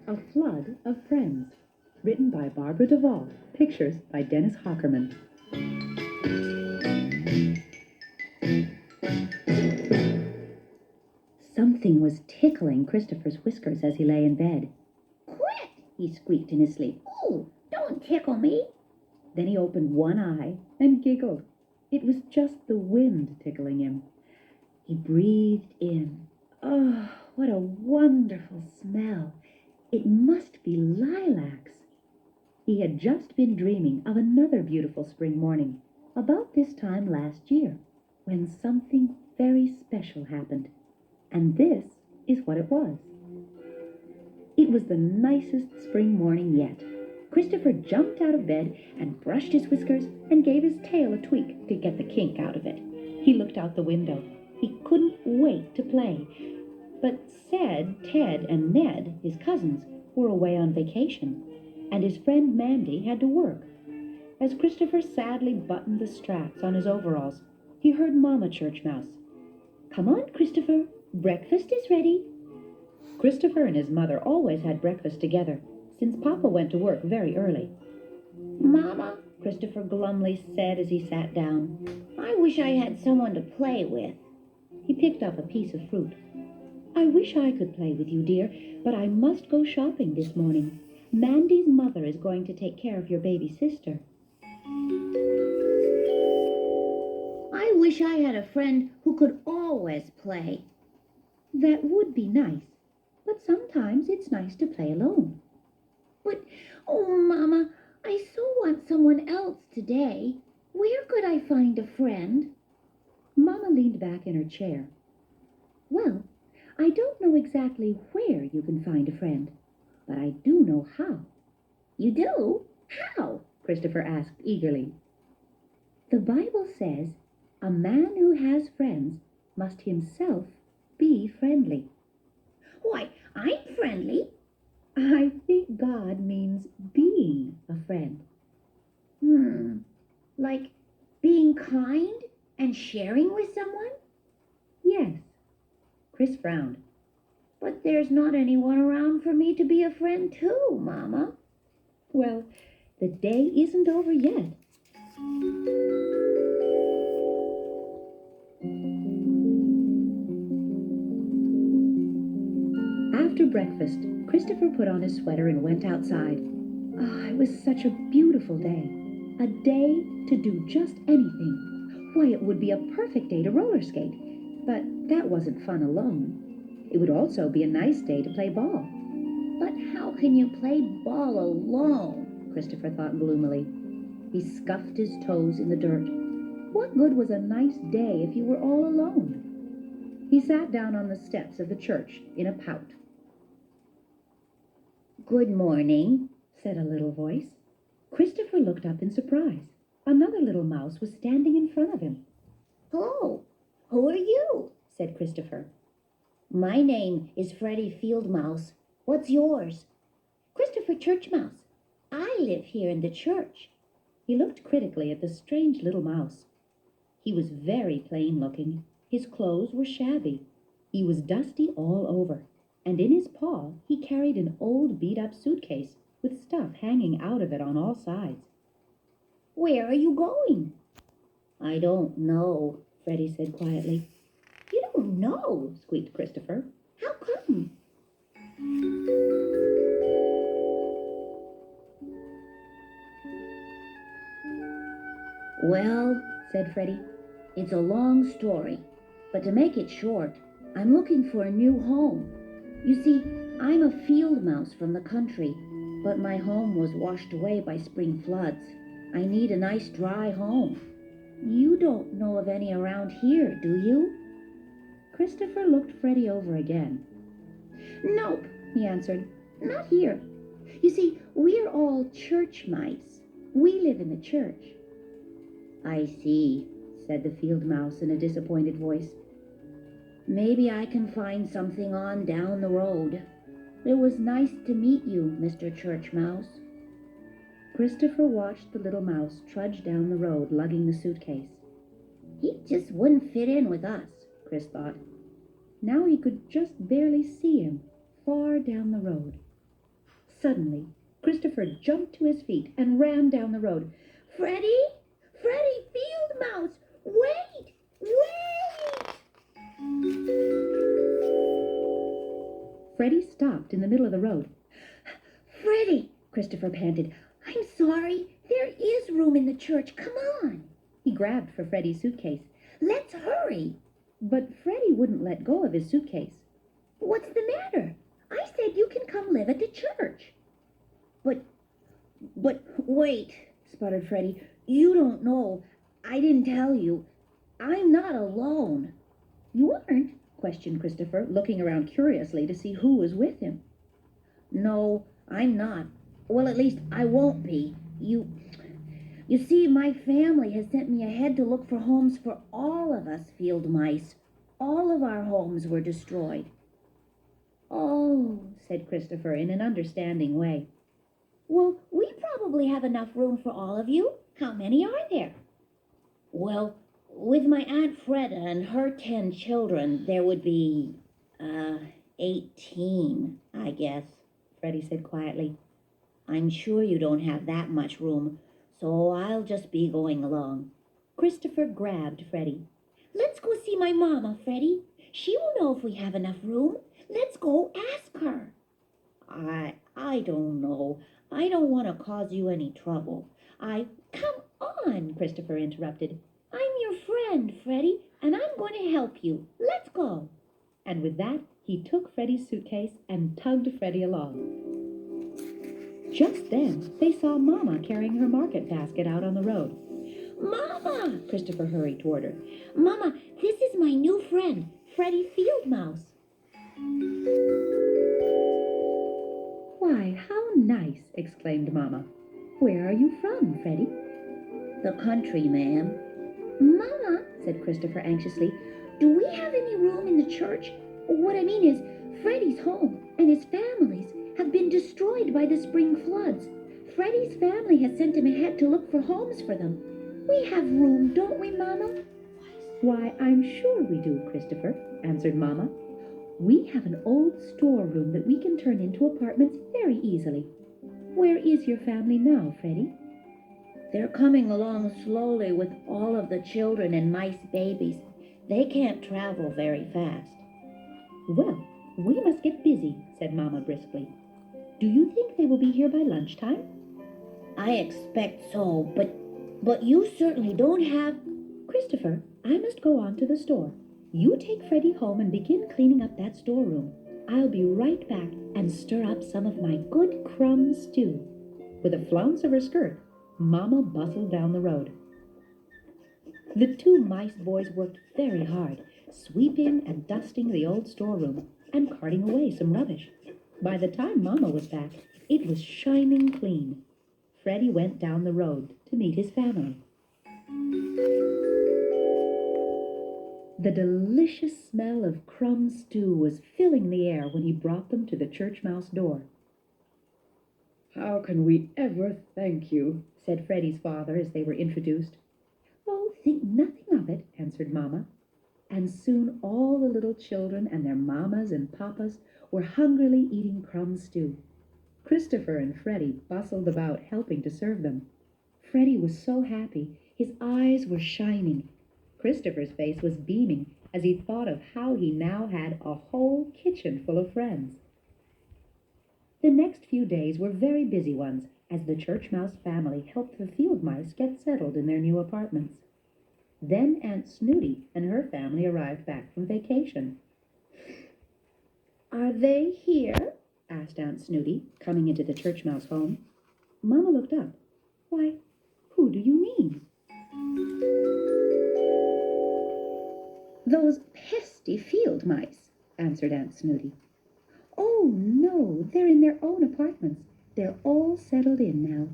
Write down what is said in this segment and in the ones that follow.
A Flood of Friends, written by Barbara Davoll, pictures by Dennis Hockerman. Something was tickling Christopher's whiskers as he lay in bed. Quit! He squeaked in his sleep. Oh, don't tickle me. Then he opened one eye and giggled. It was just the wind tickling him. He breathed in. Oh, what a wonderful smell. It must be lilacs. He had just been dreaming of another beautiful spring morning, about this time last year, when something very special happened. And this is what it was. It was the nicest spring morning yet. Christopher jumped out of bed and brushed his whiskers and gave his tail a tweak to get the kink out of it. He looked out the window. He couldn't wait to play. But Ted and Ned, his cousins, were away on vacation, and his friend Mandy had to work. As Christopher sadly buttoned the straps on his overalls, he heard Mama Churchmouse. "Come on, Christopher. Breakfast is ready." Christopher and his mother always had breakfast together, since Papa went to work very early. Mama, Christopher glumly said as he sat down. I wish I had someone to play with. He picked up a piece of fruit. "I wish I could play with you, dear, but I must go shopping this morning. Mandy's mother is going to take care of your baby sister." I wish I had a friend who could always play. "That would be nice, but sometimes it's nice to play alone." But, oh, Mama, I so want someone else today. Where could I find a friend? Mama leaned back in her chair. "Well, I don't know exactly where you can find a friend, but I do know how." You do? How? Christopher asked eagerly. "The Bible says, a man who has friends must himself be friendly." Why, I'm friendly. I think God means being a friend. Like being kind and sharing with someone? Yes. Chris frowned. But there's not anyone around for me to be a friend to, Mama. Well, the day isn't over yet. After breakfast, Christopher put on his sweater and went outside. It was such a beautiful day. A day to do just anything. Why, it would be a perfect day to roller skate. But that wasn't fun alone. It would also be a nice day to play ball. But how can you play ball alone? Christopher thought gloomily. He scuffed his toes in the dirt. What good was a nice day if you were all alone? He sat down on the steps of the church in a pout. "Good morning," said a little voice. Christopher looked up in surprise. Another little mouse was standing in front of him. "Hello, who are you?" said Christopher. "My name is Freddie Fieldmouse. What's yours?" "Christopher Churchmouse. I live here in the church." He looked critically at the strange little mouse. He was very plain looking. His clothes were shabby. He was dusty all over, and in his paw he carried an old beat-up suitcase with stuff hanging out of it on all sides. "Where are you going?" "I don't know," Freddie said quietly. "You don't know?" squeaked Christopher. "How come?" "Well," said Freddie, "it's a long story, but to make it short, I'm looking for a new home. You see, I'm a field mouse from the country, but my home was washed away by spring floods. I need a nice dry home. You don't know of any around here, do you?" Christopher looked Freddie over again. "Nope," he answered. "Not here. You see, we're all church mice. We live in the church." "I see," said the field mouse in a disappointed voice. "Maybe I can find something on down the road. It was nice to meet you, Mr. Churchmouse." Christopher watched the little mouse trudge down the road lugging the suitcase. "He just wouldn't fit in with us," Chris thought. Now he could just barely see him, far down the road. Suddenly, Christopher jumped to his feet and ran down the road. Freddie? Freddie, Field Mouse! Wait! Wait! Freddie stopped in the middle of the road. Freddie, Christopher panted. I'm sorry. There is room in the church. Come on. He grabbed for Freddie's suitcase. Let's hurry. But Freddie wouldn't let go of his suitcase. What's the matter? I said you can come live at the church. But wait, sputtered Freddie. You don't know. I didn't tell you. I'm not alone. You aren't? Questioned Christopher, looking around curiously to see who was with him. No, I'm not. Well, at least I won't be. You see, my family has sent me ahead to look for homes for all of us field mice. All of our homes were destroyed. Oh, said Christopher in an understanding way. Well, we probably have enough room for all of you. How many are there? Well, with my Aunt Freda and her 10 children, there would be, 18, I guess, Freddie said quietly. I'm sure you don't have that much room, so I'll just be going along. Christopher grabbed Freddie. Let's go see my mama, Freddie. She will know if we have enough room. Let's go ask her. I don't know. I don't want to cause you any trouble. Come on, Christopher interrupted. I'm your friend, Freddie, and I'm going to help you. Let's go. And with that, he took Freddie's suitcase and tugged Freddie along. Just then, they saw Mama carrying her market basket out on the road. Mama! Christopher hurried toward her. Mama, this is my new friend, Freddie Field Mouse. Why, how nice, exclaimed Mama. Where are you from, Freddie? The country, ma'am. Mama, said Christopher anxiously, do we have any room in the church? What I mean is, Freddie's home and his family's have been destroyed by the spring floods. Freddie's family has sent him ahead to look for homes for them. We have room, don't we, Mama? Why, I'm sure we do, Christopher, answered Mama. We have an old storeroom that we can turn into apartments very easily. Where is your family now, Freddie? They're coming along slowly with all of the children and mice babies. They can't travel very fast. Well, we must get busy, said Mama briskly. Do you think they will be here by lunchtime? I expect so, but you certainly don't have... Christopher, I must go on to the store. You take Freddie home and begin cleaning up that storeroom. I'll be right back and stir up some of my good crumb stew. With a flounce of her skirt, Mama bustled down the road. The two mice boys worked very hard, sweeping and dusting the old storeroom and carting away some rubbish. By the time Mama was back, it was shining clean. Freddie went down the road to meet his family. The delicious smell of crumb stew was filling the air when he brought them to the Churchmouse door. "How can we ever thank you?" said Freddie's father as they were introduced. "Oh, think nothing of it," answered Mama. And soon all the little children and their mamas and papas were hungrily eating crumb stew. Christopher and Freddie bustled about helping to serve them. Freddie was so happy, his eyes were shining. Christopher's face was beaming as he thought of how he now had a whole kitchen full of friends. The next few days were very busy ones as the Churchmouse family helped the field mice get settled in their new apartments. Then Aunt Snooty and her family arrived back from vacation. "Are they here?" asked Aunt Snooty, coming into the Churchmouse home. Mama looked up. "Why, who do you mean?" "Those pesty field mice," answered Aunt Snooty. "Oh, no, they're in their own apartments. They're all settled in now."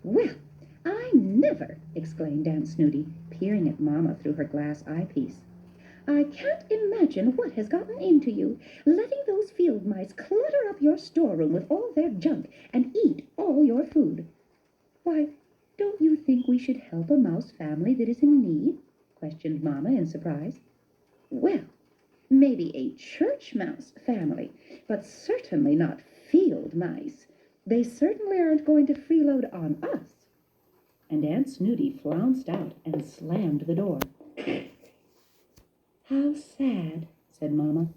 "Well, I never!" exclaimed Aunt Snooty, peering at Mama through her glass eyepiece. "I can't imagine what has gotten into you, letting those field mice clutter up your storeroom with all their junk and eat all your food. Why, don't you think we should help a mouse family that is in need?" questioned Mama in surprise. "Well, maybe a church mouse family, but certainly not Field mice? They certainly aren't going to freeload on us. And Aunt Snooty flounced out and slammed the door. How sad, said Mama.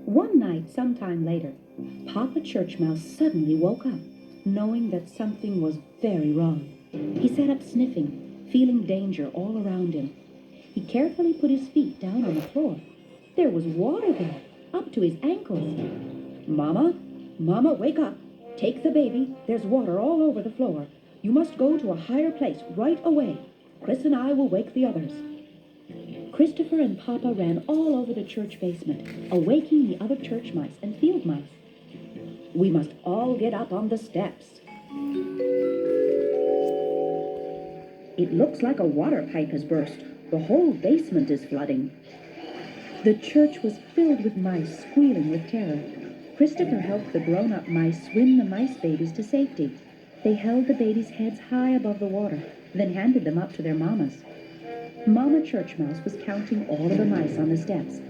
One night, sometime later, Papa Churchmouse suddenly woke up, knowing that something was very wrong. He sat up sniffing, feeling danger all around him. He carefully put his feet down on the floor. There was water there, up to his ankles. Mama, wake up. Take the baby. There's water all over the floor. You must go to a higher place right away. Chris and I will wake the others. Christopher and Papa ran all over the church basement, awaking the other church mice and field mice. We must all get up on the steps. It looks like a water pipe has burst. The whole basement is flooding. The church was filled with mice squealing with terror. Christopher helped the grown-up mice swim the mice babies to safety. They held the babies' heads high above the water, then handed them up to their mamas. Mama Churchmouse was counting all of the mice on the steps.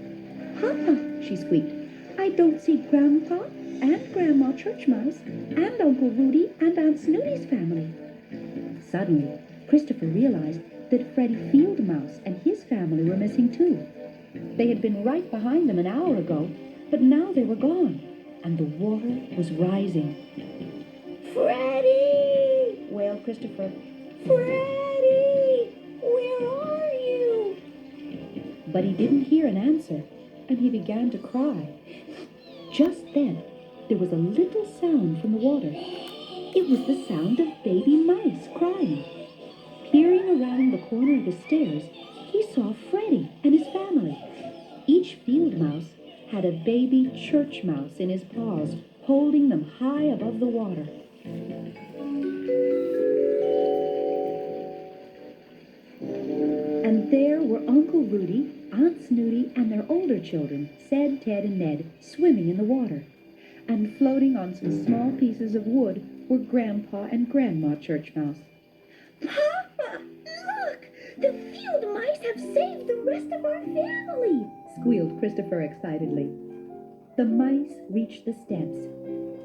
Papa, she squeaked, I don't see Grandpa and Grandma Churchmouse and Uncle Rudy and Aunt Snooty's family. Suddenly, Christopher realized that Freddie Field Mouse and his family were missing too. They had been right behind them an hour ago, but now they were gone, and the water was rising. Freddie! Wailed Christopher. Freddie! Where are you? But he didn't hear an answer, and he began to cry. Just then, there was a little sound from the water. It was the sound of baby mice crying. Peering around the corner of the stairs, he saw Freddie and his family. Each field mouse had a baby church mouse in his paws, holding them high above the water. And there were Uncle Rudy, Aunt Snooty, and their older children, Ced, Ted, and Ned, swimming in the water. And floating on some small pieces of wood were Grandpa and Grandma Churchmouse. Papa, look! The field mice have saved the rest of our family! Squealed Christopher excitedly. The mice reached the steps.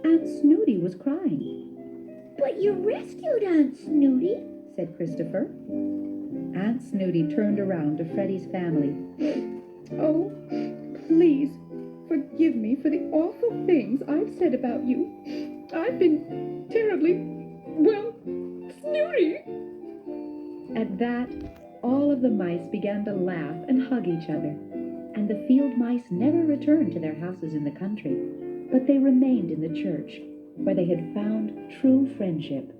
Aunt Snooty was crying. But you rescued Aunt Snooty, said Christopher. Aunt Snooty turned around to Freddie's family. Oh, please, forgive me for the awful things I've said about you. I've been terribly, snooty. At that, all of the mice began to laugh and hug each other, and the field mice never returned to their houses in the country, but they remained in the church, where they had found true friendship.